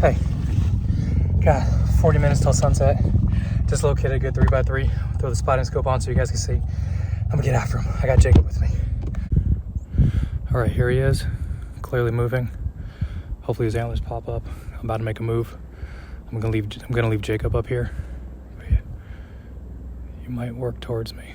Hey, got 40 minutes till sunset. Just located a good 3x3. Throw the spotting scope on so you guys can see. I'm gonna get after him. I got Jacob with me. All right, here he is, clearly moving. Hopefully his antlers pop up. I'm about to make a move. I'm gonna leave Jacob up here. But yeah, you might work towards me.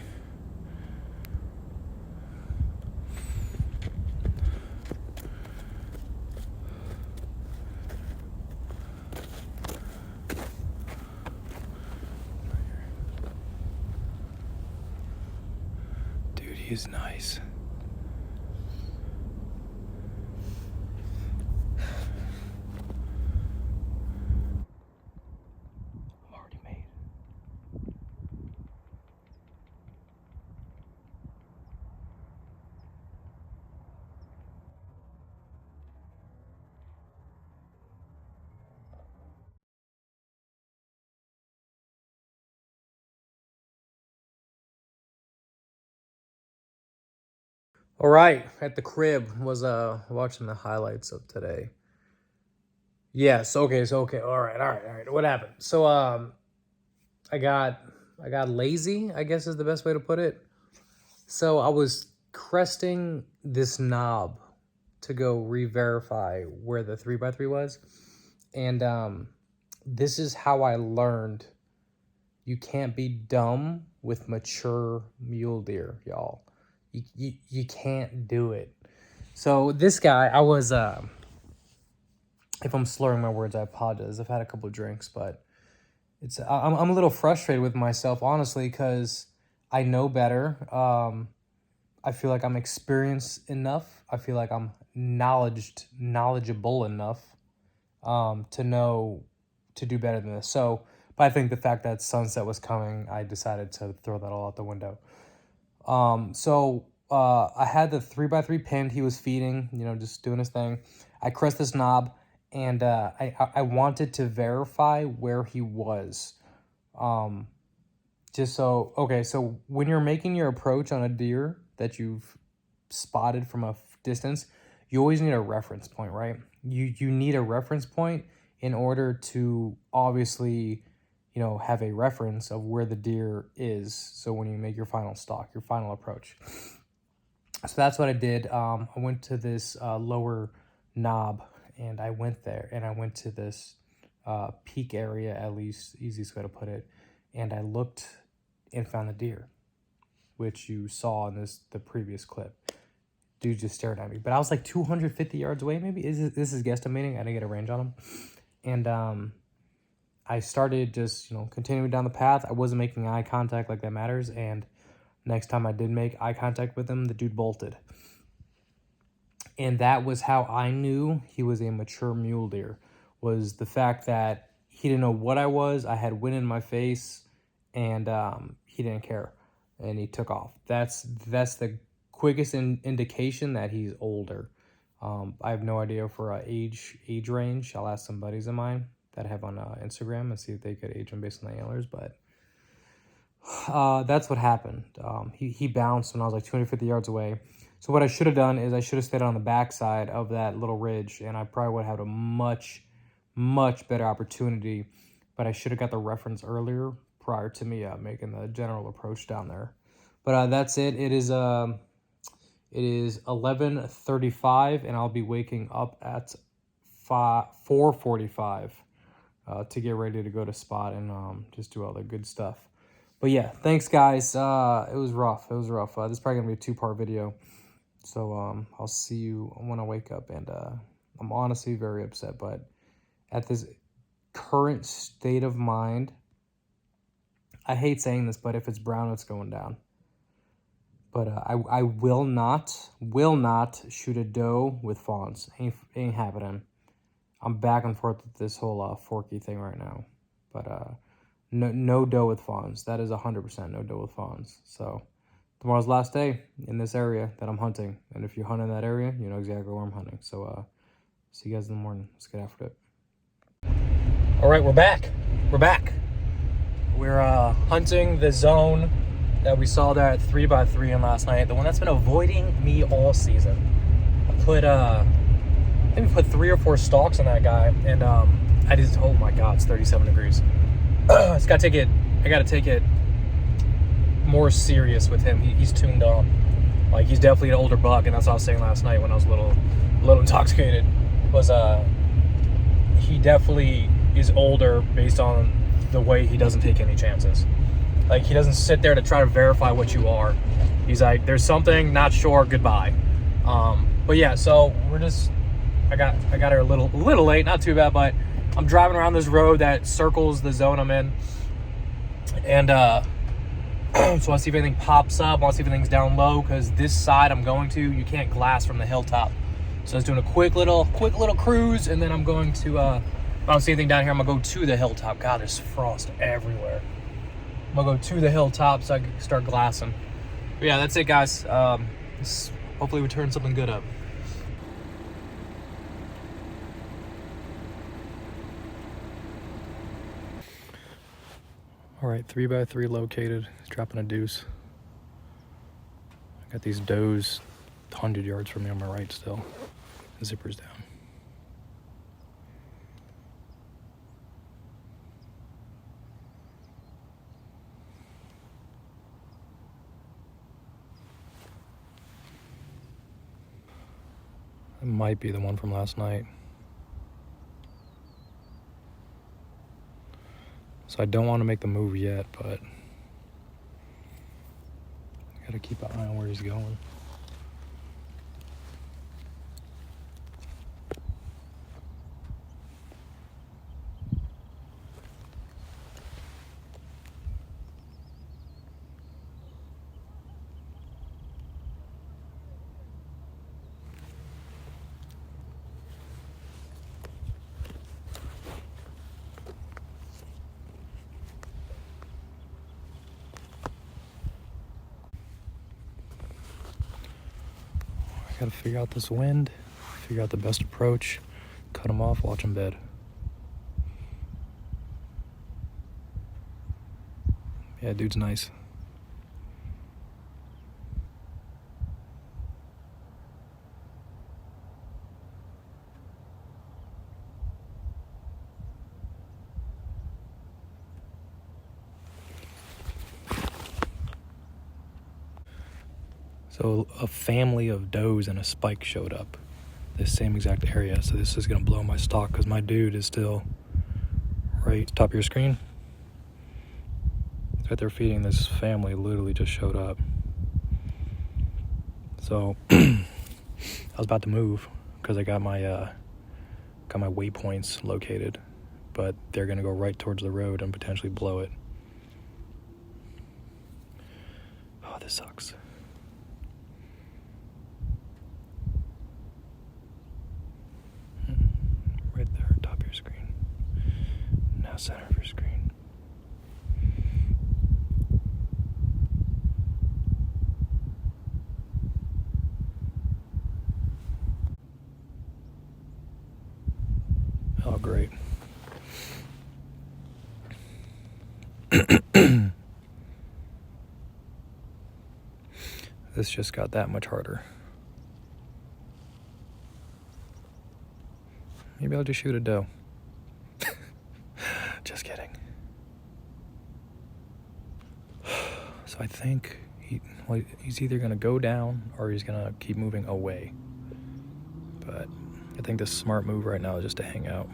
Dude, he's nice. All right, at the crib was watching the highlights of today. Yes, okay, all right. What happened? So I got lazy, I guess is the best way to put it. So I was cresting this knob to go re-verify where the 3x3 was. And this is how I learned you can't be dumb with mature mule deer, y'all. You can't do it. So this guy, I was, if I'm slurring my words, I apologize. I've had a couple of drinks, but I'm a little frustrated with myself, honestly, because I know better. I feel like I'm experienced enough. I feel like I'm knowledgeable enough to know to do better than this. So, but I think the fact that sunset was coming, I decided to throw that all out the window. I had the 3x3 pinned. He was feeding, just doing his thing. I pressed this knob, and I wanted to verify where he was. So when you're making your approach on a deer that you've spotted from a distance, you always need a reference point, right? You need a reference point in order to obviously, have a reference of where the deer is. So when you make your final stalk, your final approach. So that's what I did. I went to this lower knob, and I went there, and I went to this peak area, at least, easiest way to put it. And I looked and found the deer, which you saw in the previous clip. Dude just stared at me. But I was like 250 yards away, maybe. This is guesstimating. I didn't get a range on him. And I started just, continuing down the path. I wasn't making eye contact like that matters. And next time I did make eye contact with him, the dude bolted. And that was how I knew he was a mature mule deer, was the fact that he didn't know what I was. I had wind in my face, and he didn't care, and he took off. That's the quickest indication that he's older. I have no idea for age range. I'll ask some buddies of mine that I have on Instagram and see if they could age him based on the antlers, but that's what happened. He bounced when I was like 250 yards away. So what I should have done is I should have stayed on the backside of that little ridge, and I probably would have had a much, much better opportunity, but I should have got the reference earlier prior to me making the general approach down there. But that's it. It is 11:35, and I'll be waking up at 4:45 to get ready to go to spot and just do all the good stuff. But yeah, thanks guys. It was rough. This is probably gonna be a 2-part video. So I'll see you when I wake up, and I'm honestly very upset, but at this current state of mind, I hate saying this, but if it's brown, it's going down. But I will not shoot a doe with fawns. Ain't happening. I'm back and forth with this whole forky thing right now. But no doe with fawns. That is 100% no doe with fawns. So tomorrow's last day in this area that I'm hunting. And if you hunt in that area, you know exactly where I'm hunting. So see you guys in the morning. Let's get after it. All right, we're back. We're hunting the zone that we saw there at 3x3 in last night. The one that's been avoiding me all season. I think we put 3 or 4 stalks on that guy, and oh my God, it's 37 degrees. I gotta take it more serious with him. He's tuned on. Like, he's definitely an older buck, and that's what I was saying last night when I was a little intoxicated, was he definitely is older based on the way he doesn't take any chances. Like, he doesn't sit there to try to verify what you are. He's like, there's something, not sure, goodbye. But yeah, so I got here a little late, not too bad, but I'm driving around this road that circles the zone I'm in. And so I see if anything pops up. I want to see if anything's down low, because this side I'm going to, you can't glass from the hilltop. So I was doing a quick little cruise, and then I'm going to, if I don't see anything down here, I'm gonna go to the hilltop. God, there's frost everywhere. I'm gonna go to the hilltop so I can start glassing. But yeah, that's it, guys. Hopefully we turn something good up. All right, 3x3 located. It's dropping a deuce. I got these does 100 yards from me on my right still. Zipper's down. It might be the one from last night. So I don't want to make the move yet, but I gotta keep an eye on where he's going. Gotta figure out this wind, figure out the best approach, cut him off, watch him bed. Yeah, dude's nice. So a family of does and a spike showed up, this same exact area. So this is gonna blow my stalk, because my dude is still right top of your screen. Right there feeding. This family literally just showed up. So I was about to move because I got my waypoints located, but they're gonna go right towards the road and potentially blow it. Oh, this sucks. Right there, top of your screen. Now center of your screen. Oh, great. This just got that much harder. Maybe I'll just shoot a doe. Just kidding. So I think he's either going to go down or he's going to keep moving away. But I think the smart move right now is just to hang out.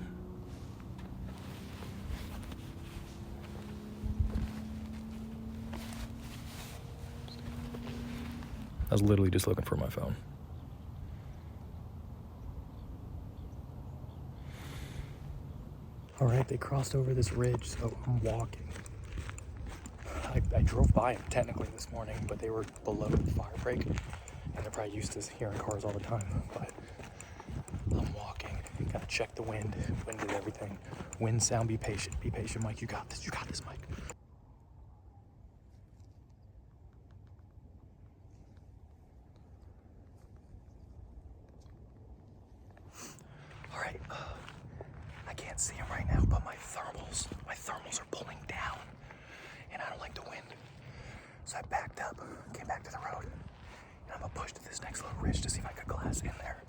I was literally just looking for my phone. All right, they crossed over this ridge, so I'm walking. I drove by them technically this morning, but they were below the fire break, and they're probably used to hearing cars all the time. But I'm walking. Gotta check the wind. Wind is everything. Wind sound. Be patient. Be patient, Mike. You got this. You got this, Mike. All right. I can't see him right now, but my thermals are pulling down, and I don't like the wind. So I backed up, came back to the road, and I'm gonna push to this next little ridge to see if I could glass in there.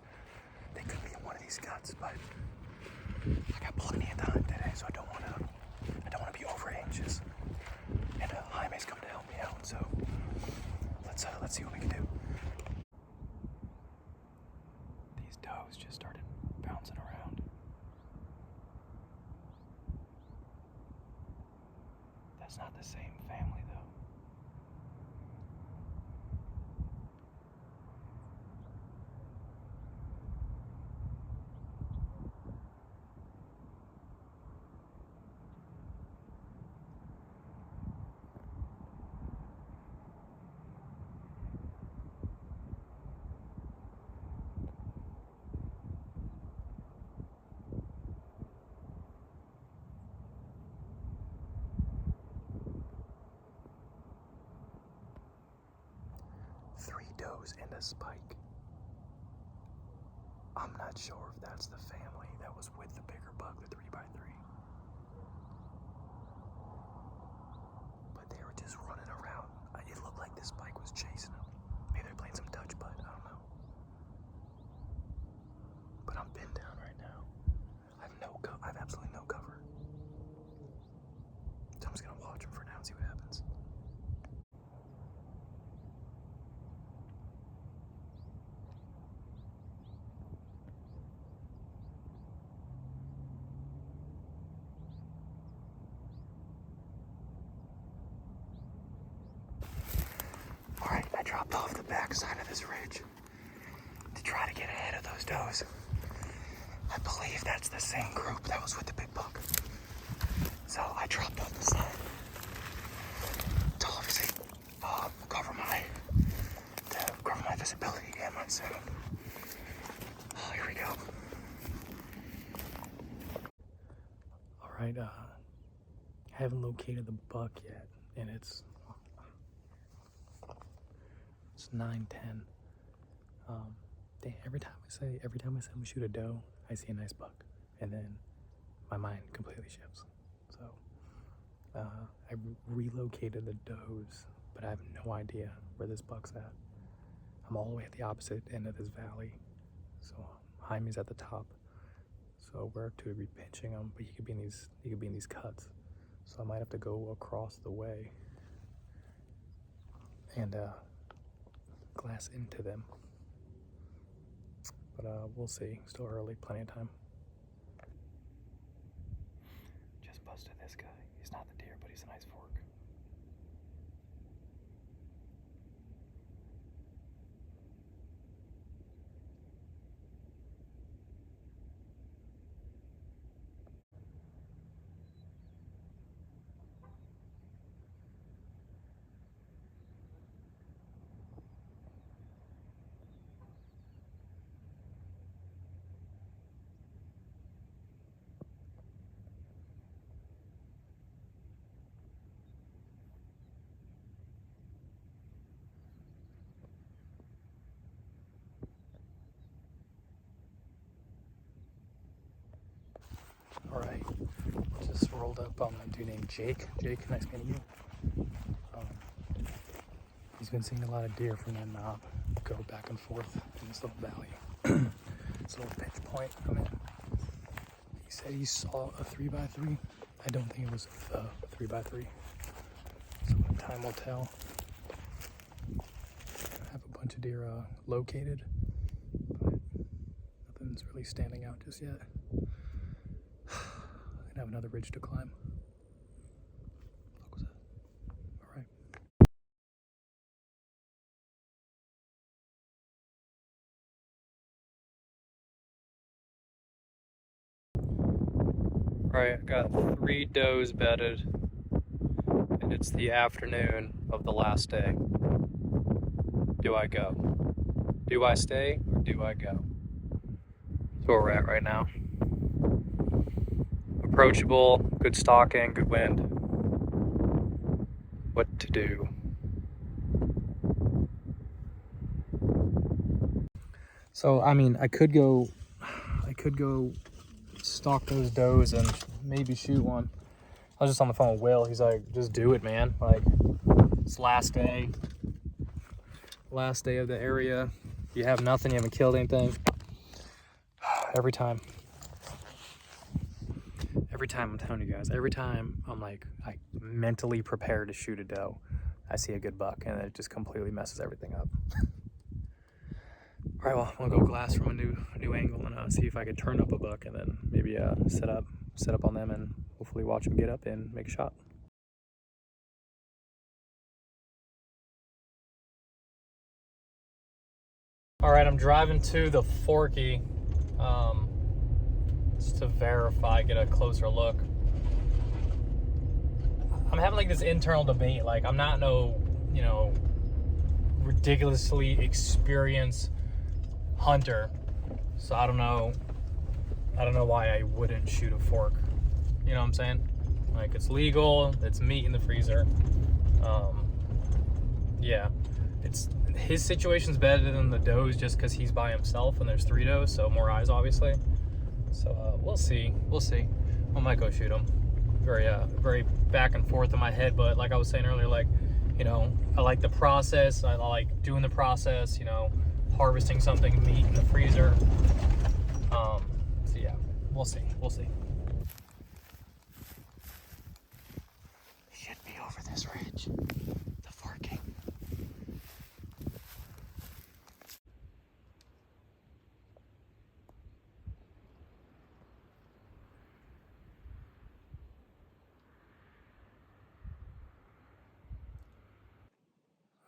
They could be in one of these guts, but I got plenty of time. That's not the same family though. Three does and a spike. I'm not sure if that's the family that was with the bigger buck, the 3x3. But they were just running around. It looked like this spike was chasing them. Maybe they're playing some Dutch butt, I don't know. But I'm pinned down right now. I have absolutely no cover. So I'm just gonna watch them for now and see what happens. Alright, I dropped off the back side of this ridge to try to get ahead of those does. I believe that's the same group that was with the big buck. So I dropped off the side to obviously cover my visibility and my sound. Oh, here we go. Alright, I haven't located the buck yet, and it's 9:10. Every time I say I'm gonna shoot a doe, I see a nice buck, and then my mind completely shifts. So I relocated the does, but I have no idea where this buck's at. I'm all the way at the opposite end of this valley, so Jaime's at the top. So we're to be pinching him, but he could be in these cuts. So I might have to go across the way and glass into them. But we'll see. Still early, plenty of time. Just busted this guy. He's not the deer, but he's a nice fork. All right, just rolled up on a dude named Jake. Jake, nice meeting you. He's been seeing a lot of deer from that knob go back and forth in this little valley. This little pinch point come in. He said he saw a 3x3. I don't think it was the 3x3. So time will tell. I have a bunch of deer located, but nothing's really standing out just yet. I have another ridge to climb. All right. All right, I got 3 does bedded, and it's the afternoon of the last day. Do I go? Do I stay or do I go? That's where we're at right now. Approachable, good stalking, good wind. What to do? So I mean, I could go stalk those does and maybe shoot one. I was just on the phone with Will. He's like, just do it, man. Like, it's last day of the area. You have nothing, you haven't killed anything. Every time I'm telling you guys, every time I'm like, I mentally prepare to shoot a doe, I see a good buck, and it just completely messes everything up. All right, well, I'm gonna go glass from a new angle and see if I can turn up a buck, and then maybe set up on them and hopefully watch them get up and make a shot. All right, I'm driving to the Forky just to verify, get a closer look. I'm having like this internal debate. Like, I'm not no, you know, ridiculously experienced hunter, so I don't know why I wouldn't shoot a fork. You know what I'm saying? Like, it's legal, it's meat in the freezer. Yeah, it's his situation's better than the doe's just because he's by himself and there's 3 does, so more eyes obviously. So we'll see. I might go shoot him. Very back and forth in my head, but like I was saying earlier, like, you know, I like the process. I like doing the process. You know, harvesting something, meat in the freezer. So yeah, we'll see. Should be over this ridge. The forking.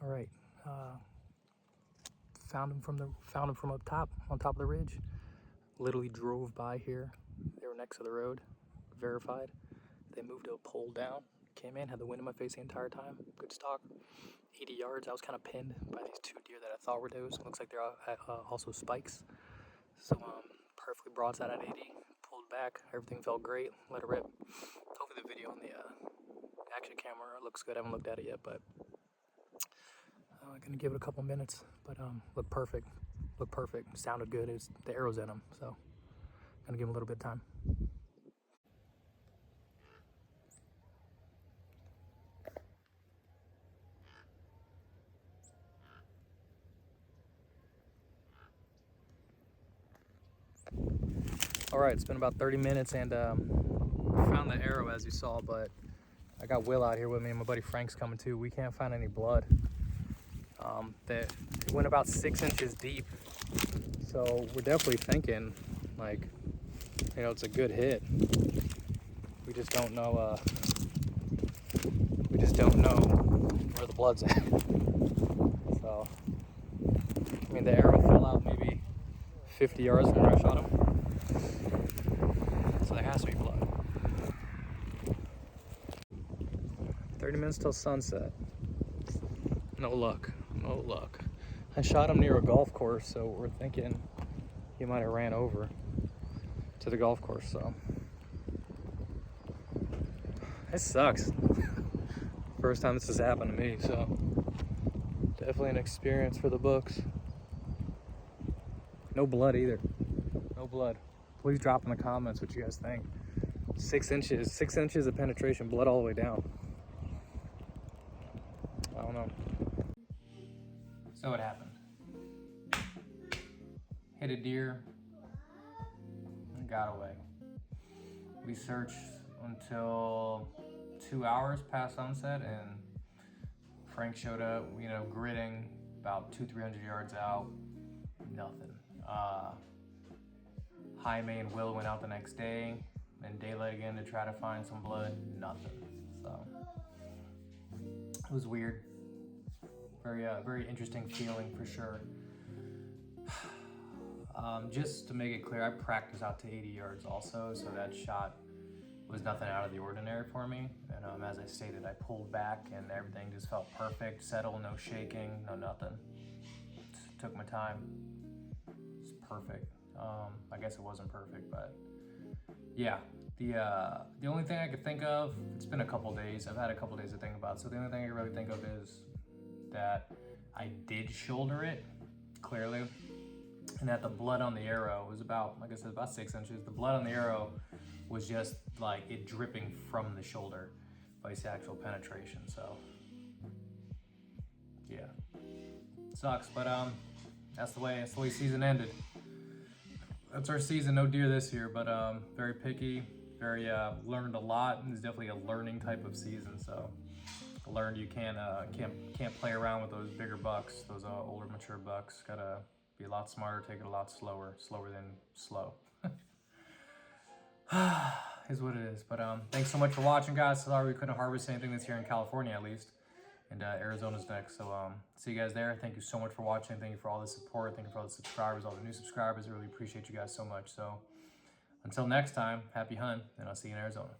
All right, found him from up top, on top of the ridge. Literally drove by here. They were next to the road. Verified. They moved a pole down. Came in, had the wind in my face the entire time. Good stock. 80 yards. I was kind of pinned by these 2 deer that I thought were does. Looks like they're also spikes. So perfectly broadside at 80. Pulled back. Everything felt great. Let it rip. Hopefully the video on the action camera looks good. I haven't looked at it yet, but I'm gonna give it a couple minutes. But looked perfect. Sounded good. It's the arrows in them, so gonna give him a little bit of time. All right, it's been about 30 minutes, and found the arrow as you saw, but I got Will out here with me, and my buddy Frank's coming too. We can't find any blood. It went about 6 inches deep, so we're definitely thinking, like, you know, it's a good hit. We just don't know. Where the blood's at. So, I mean, the arrow fell out maybe 50 yards from where I shot him. So there has to be blood. 30 minutes till sunset. No luck. I shot him near a golf course, so we're thinking he might have ran over to the golf course, so. It sucks. First time this has happened to me, so definitely an experience for the books. No blood either. No blood. Please drop in the comments what you guys think. 6 inches of penetration, blood all the way down. I don't know. So what happened? Hit a deer and got away. We searched until 2 hours past sunset, and Frank showed up, you know, gritting about 200-300 yards out. Nothing. Jaime and Will went out the next day, and daylight again to try to find some blood. Nothing. So it was weird. Very interesting feeling for sure. Just to make it clear, I practiced out to 80 yards also, so that shot was nothing out of the ordinary for me. And as I stated, I pulled back and everything just felt perfect, settled, no shaking, no nothing. Just took my time. It's perfect. I guess it wasn't perfect, but yeah. The only thing I could think of, it's been a couple days. I've had a couple days to think about, so the only thing I can really think of is that I did shoulder it, clearly, and that the blood on the arrow was about, like I said, about 6 inches. The blood on the arrow was just like it dripping from the shoulder by its actual penetration. So yeah, sucks, but that's the way season ended. That's our season. No deer this year, but very picky, very learned a lot, and it's definitely a learning type of season. So I learned you can't play around with those bigger bucks, those older mature bucks. Gotta be a lot smarter, take it a lot slower than slow. Is what it is. But thanks so much for watching, guys. Sorry we couldn't harvest anything this year in California, at least. and Arizona's next. So see you guys there. Thank you so much for watching. Thank you for all the support. Thank you for all the subscribers, all the new subscribers. I really appreciate you guys so much. So until next time, happy hunt, and I'll see you in Arizona.